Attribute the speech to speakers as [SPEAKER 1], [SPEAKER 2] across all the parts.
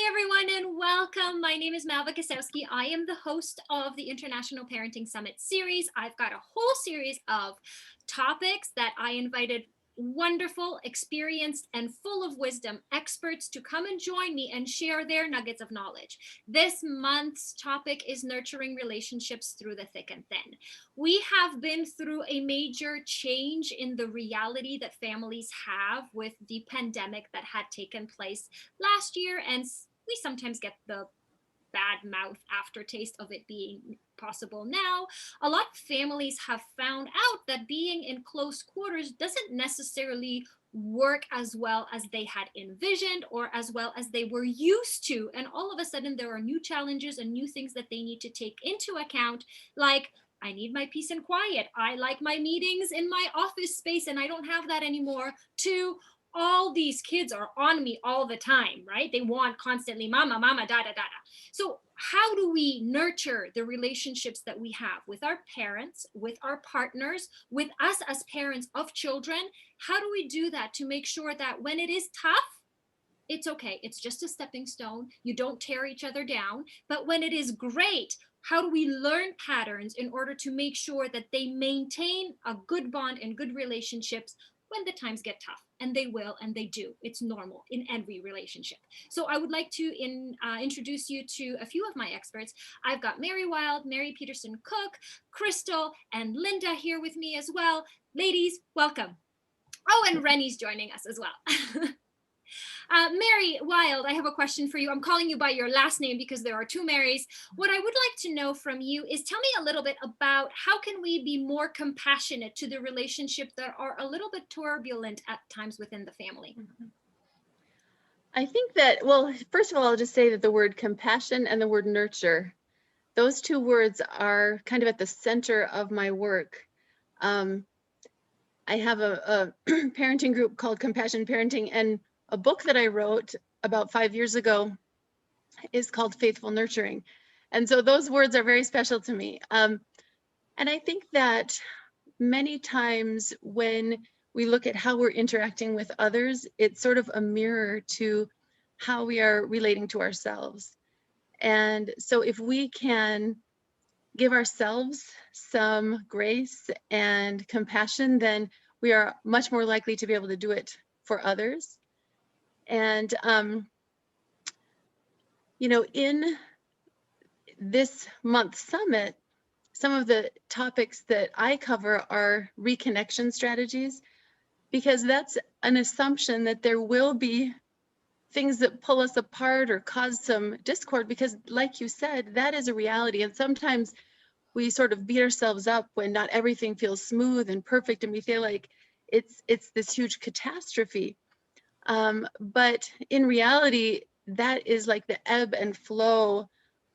[SPEAKER 1] Hi, everyone, and welcome. My name is Malva Kasowski. I am the host of the International Parenting Summit series. I've got a whole series of topics that I invited wonderful, experienced, and full of wisdom experts to come and join me and share their nuggets of knowledge. This month's topic is nurturing relationships through the thick and thin. We have been through a major change in the reality that families have with the pandemic that had taken place last year, and we sometimes get the bad mouth aftertaste of it being possible now. A lot of families have found out that being in close quarters doesn't necessarily work as well as they had envisioned or as well as they were used to. And all of a sudden, there are new challenges and new things that they need to take into account, like I need my peace and quiet. I like my meetings in my office space, and I don't have that anymore. To all these kids are on me all the time, right? They want constantly, mama, mama, da, da, da, da. So, how do we nurture the relationships that we have with our parents, with our partners, with us as parents of children? How do we do that to make sure that when it is tough, it's okay. It's just a stepping stone. You don't tear each other down. But when it is great, how do we learn patterns in order to make sure that they maintain a good bond and good relationships when the times get tough? And they will, and they do. It's normal in every relationship. So I would like to introduce you to a few of my experts. I've got Mary Wild, Mary Peterson Cook, Crystal, and Linda here with me as well. Ladies, welcome. Oh, and Rennie's joining us as well. Mary Wild, I have a question for you. I'm calling you by your last name because there are two Marys. What I would like to know from you is tell me a little bit about how can we be more compassionate to the relationships that are a little bit turbulent at times within the family?
[SPEAKER 2] I think that, well, first of all, I'll just say that the word compassion and the word nurture, those two words are kind of at the center of my work. I have a parenting group called Compassion Parenting, and a book that I wrote about 5 years ago is called Faithful Nurturing. And so those words are very special to me. And I think that many times when we look at how we're interacting with others, it's sort of a mirror to how we are relating to ourselves. And so if we can give ourselves some grace and compassion, then we are much more likely to be able to do it for others. And, in this month's summit, some of the topics that I cover are reconnection strategies, because that's an assumption that there will be things that pull us apart or cause some discord, because like you said, that is a reality. And sometimes we sort of beat ourselves up when not everything feels smooth and perfect and we feel like it's this huge catastrophe. But in reality, that is like the ebb and flow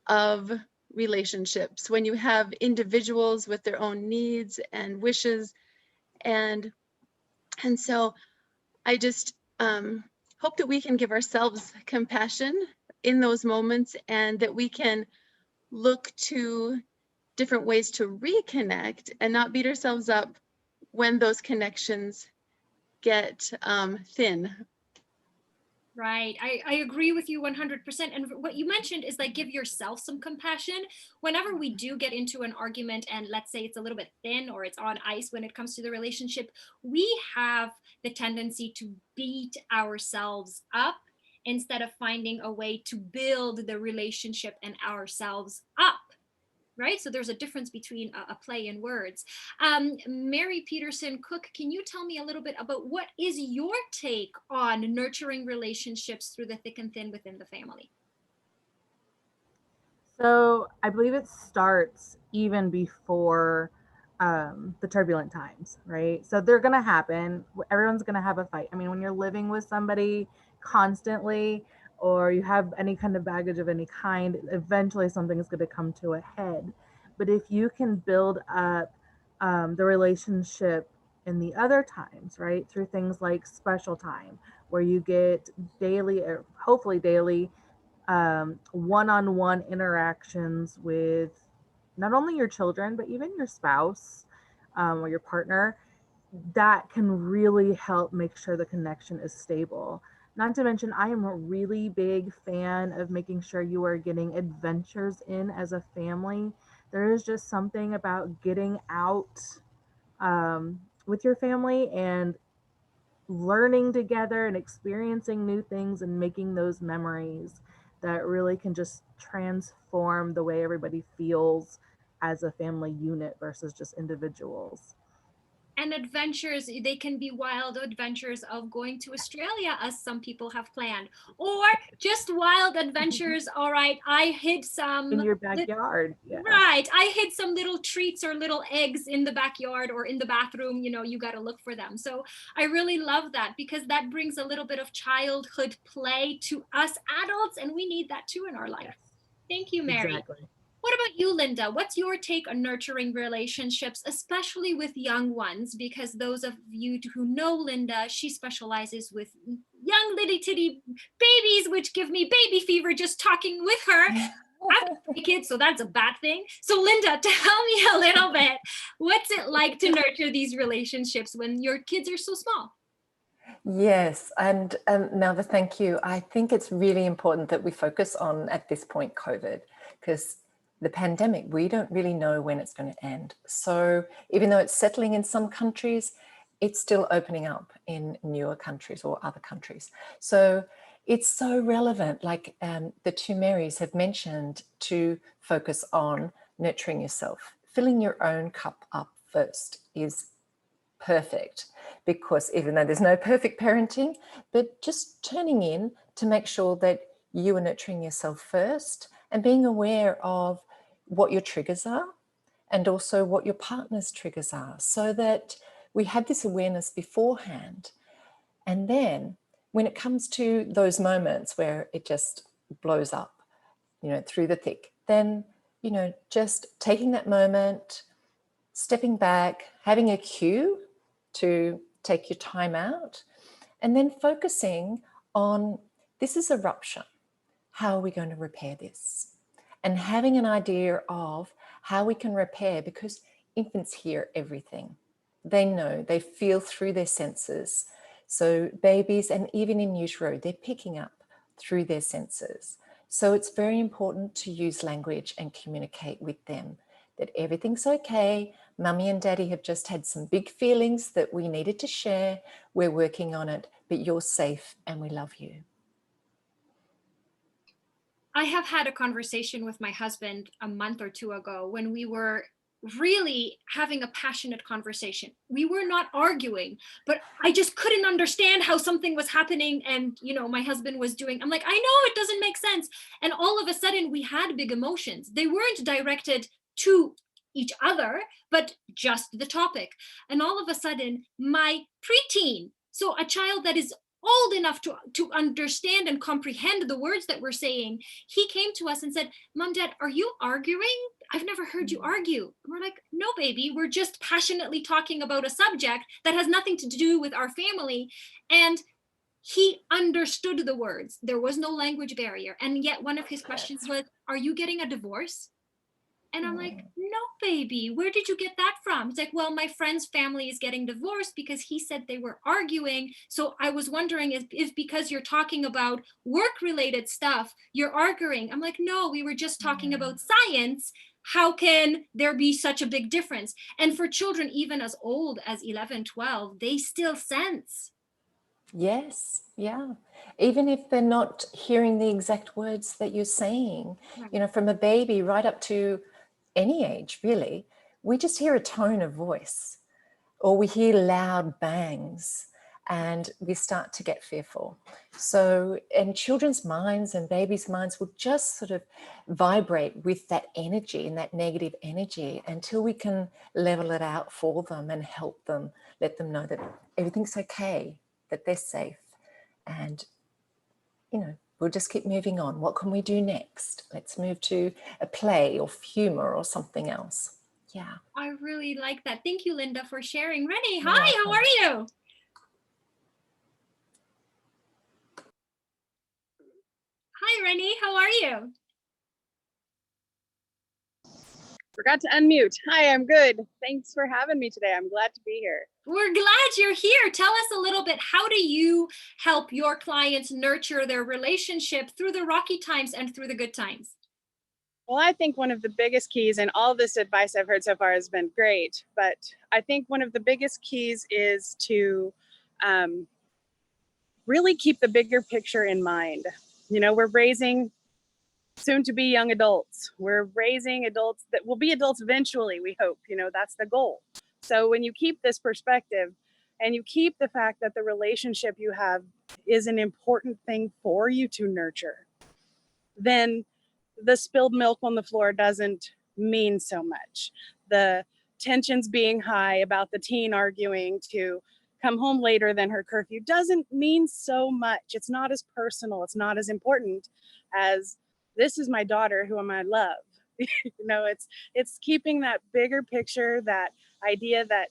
[SPEAKER 2] of relationships, when you have individuals with their own needs and wishes. And so I just hope that we can give ourselves compassion in those moments, and that we can look to different ways to reconnect and not beat ourselves up when those connections get thin.
[SPEAKER 1] Right. I agree with you 100%. And what you mentioned is like give yourself some compassion. Whenever we do get into an argument and let's say it's a little bit thin or it's on ice when it comes to the relationship, we have the tendency to beat ourselves up instead of finding a way to build the relationship and ourselves up. Right? So there's a difference between a play in words. Mary Peterson Cook, can you tell me a little bit about what is your take on nurturing relationships through the thick and thin within the family?
[SPEAKER 3] So I believe it starts even before the turbulent times, right? So they're going to happen. Everyone's going to have a fight. I mean, when you're living with somebody constantly, or you have any kind of baggage of any kind, eventually something is going to come to a head. But if you can build up the relationship in the other times, right, through things like special time, where you get daily, or hopefully daily, one-on-one interactions with not only your children, but even your spouse or your partner, that can really help make sure the connection is stable. Not to mention, I am a really big fan of making sure you are getting adventures in as a family. There is just something about getting out with your family and learning together and experiencing new things and making those memories that really can just transform the way everybody feels as a family unit versus just individuals.
[SPEAKER 1] And adventures, they can be wild adventures of going to Australia, as some people have planned, or just wild adventures. All right, I hid
[SPEAKER 3] In
[SPEAKER 1] some
[SPEAKER 3] your backyard, yeah.
[SPEAKER 1] right, I hid some little treats or little eggs in the backyard or in the bathroom. You got to look for them. So I really love that, because that brings a little bit of childhood play to us adults, and we need that too in our life.
[SPEAKER 3] Yes,
[SPEAKER 1] Thank you, Mary.
[SPEAKER 3] exactly.
[SPEAKER 1] What about you, Linda? What's your take on nurturing relationships, especially with young ones? Because those of you who know Linda, she specializes with young little titty babies, which give me baby fever just talking with her. I've got 3 kids, so that's a bad thing. So, Linda, tell me a little bit, what's it like to nurture these relationships when your kids are so small?
[SPEAKER 4] Yes, and Malva, thank you. I think it's really important that we focus on, at this point, COVID, because the pandemic, we don't really know when it's going to end. So even though it's settling in some countries, it's still opening up in newer countries or other countries. So it's so relevant, like the two Marys have mentioned, to focus on nurturing yourself. Filling your own cup up first is perfect, because even though there's no perfect parenting, but just turning in to make sure that you are nurturing yourself first and being aware of what your triggers are and also what your partner's triggers are, so that we have this awareness beforehand. And then when it comes to those moments where it just blows up, through the thick, then, just taking that moment, stepping back, having a cue to take your time out, and then focusing on, this is a rupture. How are we going to repair this? And having an idea of how we can repair, because infants hear everything. They know, they feel through their senses. So babies, and even in utero, they're picking up through their senses. So it's very important to use language and communicate with them that everything's okay. Mummy and Daddy have just had some big feelings that we needed to share. We're working on it, but you're safe and we love you.
[SPEAKER 1] I have had a conversation with my husband a month or 2 ago when we were really having a passionate conversation. We were not arguing, but I just couldn't understand how something was happening. And, my husband was doing, I'm like, I know it doesn't make sense. And all of a sudden we had big emotions. They weren't directed to each other, but just the topic. And all of a sudden, my preteen, so a child that is old enough to understand and comprehend the words that we're saying, he came to us and said, Mom, Dad, are you arguing? I've never heard you argue. And we're like, no, baby, we're just passionately talking about a subject that has nothing to do with our family. And he understood the words. There was no language barrier. And yet one of his questions was, are you getting a divorce? And I'm like, no, baby, where did you get that from? It's like, well, my friend's family is getting divorced because he said they were arguing. So I was wondering if because you're talking about work-related stuff, you're arguing. I'm like, no, we were just talking about science. How can there be such a big difference? And for children, even as old as 11, 12, they still sense.
[SPEAKER 4] Yes, yeah. Even if they're not hearing the exact words that you're saying,
[SPEAKER 1] Right.
[SPEAKER 4] from a baby right up to any age, really, we just hear a tone of voice, or we hear loud bangs and we start to get fearful. So, and children's minds and babies' minds will just sort of vibrate with that energy and that negative energy until we can level it out for them and help them, let them know that everything's okay, that they're safe. And, we'll just keep moving on. What can we do next? Let's move to a play or humor or something else. Yeah.
[SPEAKER 1] I really like that. Thank you, Linda, for sharing. Rennie,
[SPEAKER 4] You're
[SPEAKER 1] hi, how
[SPEAKER 4] welcome.
[SPEAKER 1] are you? Hi, Rennie, how are you?
[SPEAKER 5] Forgot to unmute. Hi, I'm good. Thanks for having me today. I'm glad to be here.
[SPEAKER 1] We're glad you're here. Tell us a little bit, how do you help your clients nurture their relationship through the rocky times and through the good times?
[SPEAKER 5] Well, I think one of the biggest keys, and all this advice I've heard so far has been great, but I think one of the biggest keys is to really keep the bigger picture in mind. You know, we're raising soon to be young adults. We're raising adults that will be adults eventually, we hope. You know, that's the goal. So when you keep this perspective and you keep the fact that the relationship you have is an important thing for you to nurture, then the spilled milk on the floor doesn't mean so much. The tensions being high about the teen arguing to come home later than her curfew doesn't mean so much. It's not as personal. It's not as important as, this is my daughter whom I love. You know, it's keeping that bigger picture, that idea that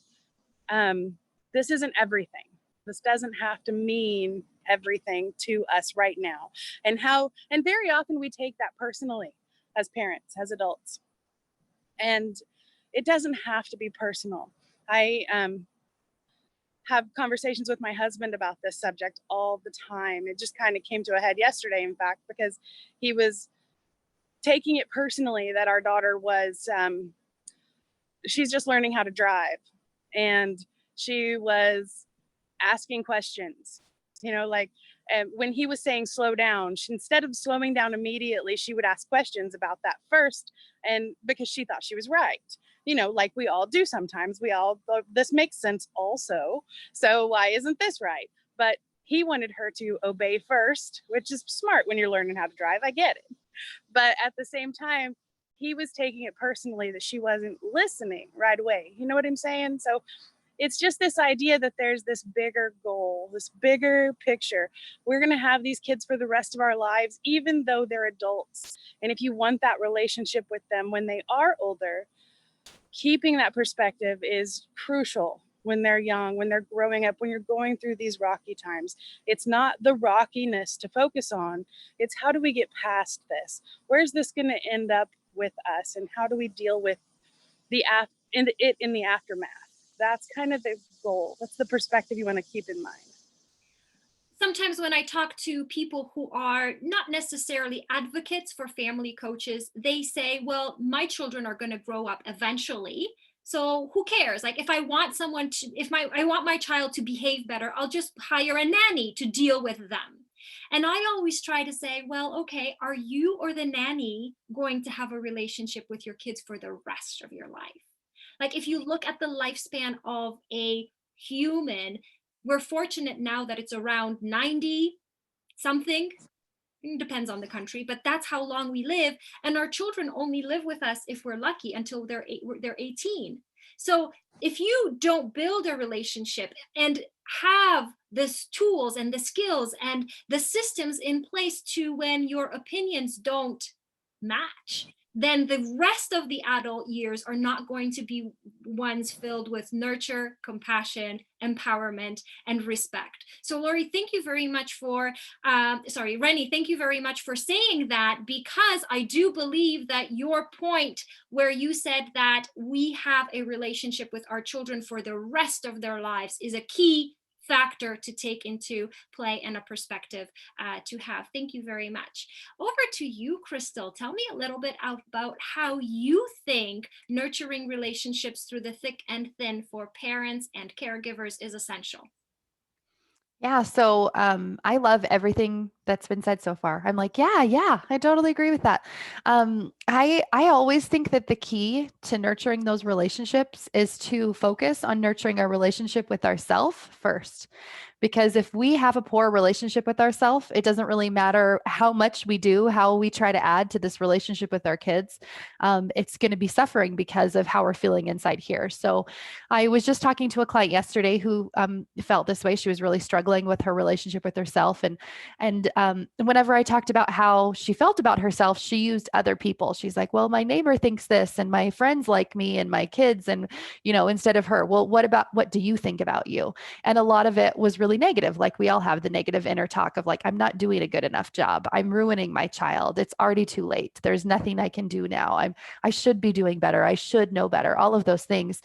[SPEAKER 5] this isn't everything. This doesn't have to mean everything to us right now. And very often we take that personally as parents, as adults. And it doesn't have to be personal. I have conversations with my husband about this subject all the time. It just kind of came to a head yesterday, in fact, because he was taking it personally that our daughter was, she's just learning how to drive. And she was asking questions, you know, like when he was saying slow down, instead of slowing down immediately, she would ask questions about that first. And because she thought she was right, you know, like we all do sometimes, this makes sense also. So why isn't this right? But he wanted her to obey first, which is smart when you're learning how to drive. I get it. But at the same time, he was taking it personally that she wasn't listening right away. You know what I'm saying? So it's just this idea that there's this bigger goal, this bigger picture. We're going to have these kids for the rest of our lives, even though they're adults. And if you want that relationship with them when they are older, keeping that perspective is crucial when they're young, when they're growing up, when you're going through these rocky times. It's not the rockiness to focus on. It's how do we get past this? Where's this going to end up with us? And how do we deal with in the aftermath? That's kind of the goal. That's the perspective you want to keep in mind.
[SPEAKER 1] Sometimes when I talk to people who are not necessarily advocates for family coaches, they say, well, my children are going to grow up eventually. So who cares? Like if I want I want my child to behave better, I'll just hire a nanny to deal with them. And I always try to say, well, okay, are you or the nanny going to have a relationship with your kids for the rest of your life? Like if you look at the lifespan of a human, we're fortunate now that it's around 90 something. It depends on the country, but that's how long we live. And our children only live with us, if we're lucky, until they're 18. So if you don't build a relationship and have the tools and the skills and the systems in place to when your opinions don't match, then the rest of the adult years are not going to be ones filled with nurture, compassion, empowerment, and respect. So Lori, thank you very much for, Rennie, thank you very much for saying that, because I do believe that your point where you said that we have a relationship with our children for the rest of their lives is a key factor to take into play and a perspective to have. Thank you very much. Over to you, Crystal. Tell me a little bit about how you think nurturing relationships through the thick and thin for parents and caregivers is essential.
[SPEAKER 6] Yeah, so I love everything that's been said so far. I'm like, yeah, I totally agree with that. I always think that the key to nurturing those relationships is to focus on nurturing our relationship with ourselves first. Because if we have a poor relationship with ourselves, it doesn't really matter how much we do, how we try to add to this relationship with our kids. It's going to be suffering because of how we're feeling inside here. So I was just talking to a client yesterday who felt this way. She was really struggling with her relationship with herself. And whenever I talked about how she felt about herself, she used other people. She's like, well, my neighbor thinks this and my friends like me and my kids. And, instead of her, well, what do you think about you? And a lot of it was really negative. Like we all have the negative inner talk of like, I'm not doing a good enough job. I'm ruining my child. It's already too late. There's nothing I can do now. I should be doing better. I should know better. All of those things.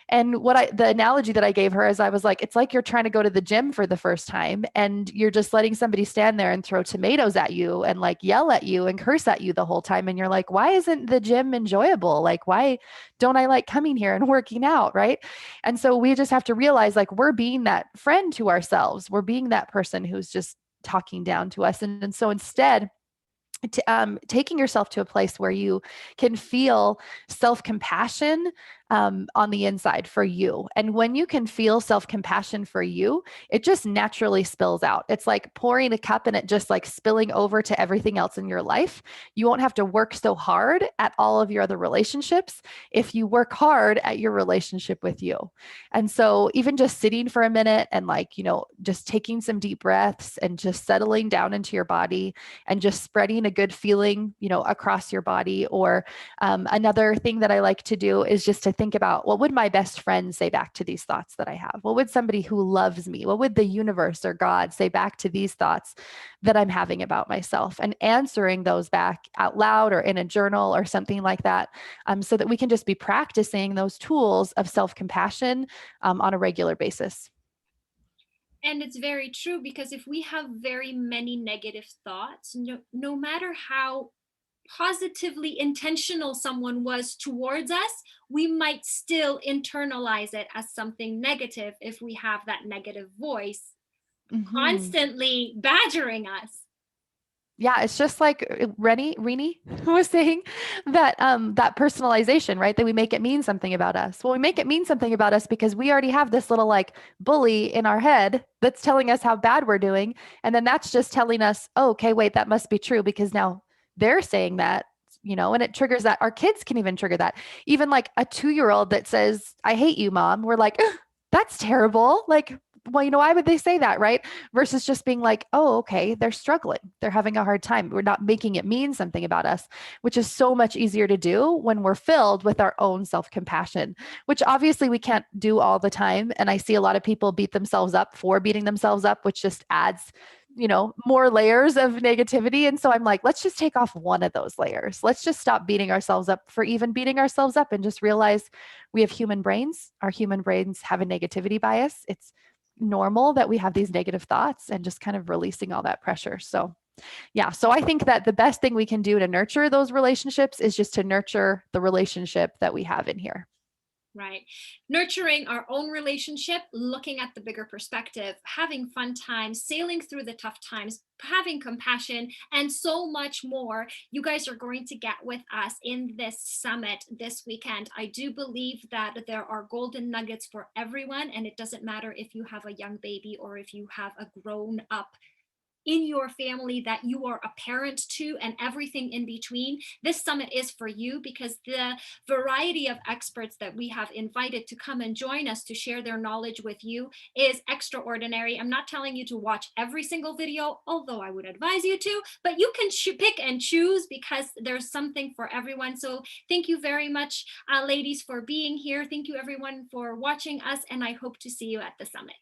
[SPEAKER 6] And the analogy that I gave her is I was like, it's like you're trying to go to the gym for the first time and you're just letting somebody stand there and throw tomatoes at you and like yell at you and curse at you the whole time. And you're like, why isn't the gym enjoyable? Like, why don't I like coming here and working out? Right. And so we just have to realize like we're being that friend to ourselves. We're being that person who's just talking down to us. And so instead, taking yourself to a place where you can feel self-compassion on the inside for you. And when you can feel self-compassion for you, it just naturally spills out. It's like pouring a cup and it just like spilling over to everything else in your life. You won't have to work so hard at all of your other relationships if you work hard at your relationship with you. And so even just sitting for a minute and like, just taking some deep breaths and just settling down into your body and just spreading a good feeling, across your body. Or another thing that I like to do is just to think about what would my best friend say back to these thoughts that I have? What would somebody who loves me, what would the universe or God say back to these thoughts that I'm having about myself? And answering those back out loud or in a journal or something like that, so that we can just be practicing those tools of self-compassion on a regular basis.
[SPEAKER 1] And it's very true, because if we have very many negative thoughts, no matter how positively intentional someone was towards us, we might still internalize it as something negative if we have that negative voice constantly badgering us.
[SPEAKER 6] Yeah, it's just like Rennie was saying that that personalization, right? That we make it mean something about us. Well, we make it mean something about us because we already have this little like bully in our head that's telling us how bad we're doing. And then that's just telling us, oh, okay, wait, that must be true because now they're saying that, and it triggers that. Our kids can even trigger that. Even like a 2-year-old that says, I hate you, mom. We're like, that's terrible. Like, well, why would they say that, right? Versus just being like, oh, okay, they're struggling. They're having a hard time. We're not making it mean something about us, which is so much easier to do when we're filled with our own self-compassion, which obviously we can't do all the time. And I see a lot of people beat themselves up for beating themselves up, which just adds more layers of negativity. And so I'm like, let's just take off one of those layers. Let's just stop beating ourselves up for even beating ourselves up and just realize we have human brains. Our human brains have a negativity bias. It's normal that we have these negative thoughts, and just kind of releasing all that pressure. So yeah, so I think that the best thing we can do to nurture those relationships is just to nurture the relationship that we have in here.
[SPEAKER 1] Right. Nurturing our own relationship, looking at the bigger perspective, having fun times, sailing through the tough times, having compassion, and so much more. You guys are going to get with us in this summit this weekend. I do believe that there are golden nuggets for everyone, and it doesn't matter if you have a young baby or if you have a grown up in your family that you are a parent to, and everything in between. This summit is for you, because the variety of experts that we have invited to come and join us to share their knowledge with you is extraordinary. I'm not telling you to watch every single video, although I would advise you to, but you can pick and choose, because there's something for everyone. So thank you very much, ladies, for being here. Thank you everyone for watching us, and I hope to see you at the summit.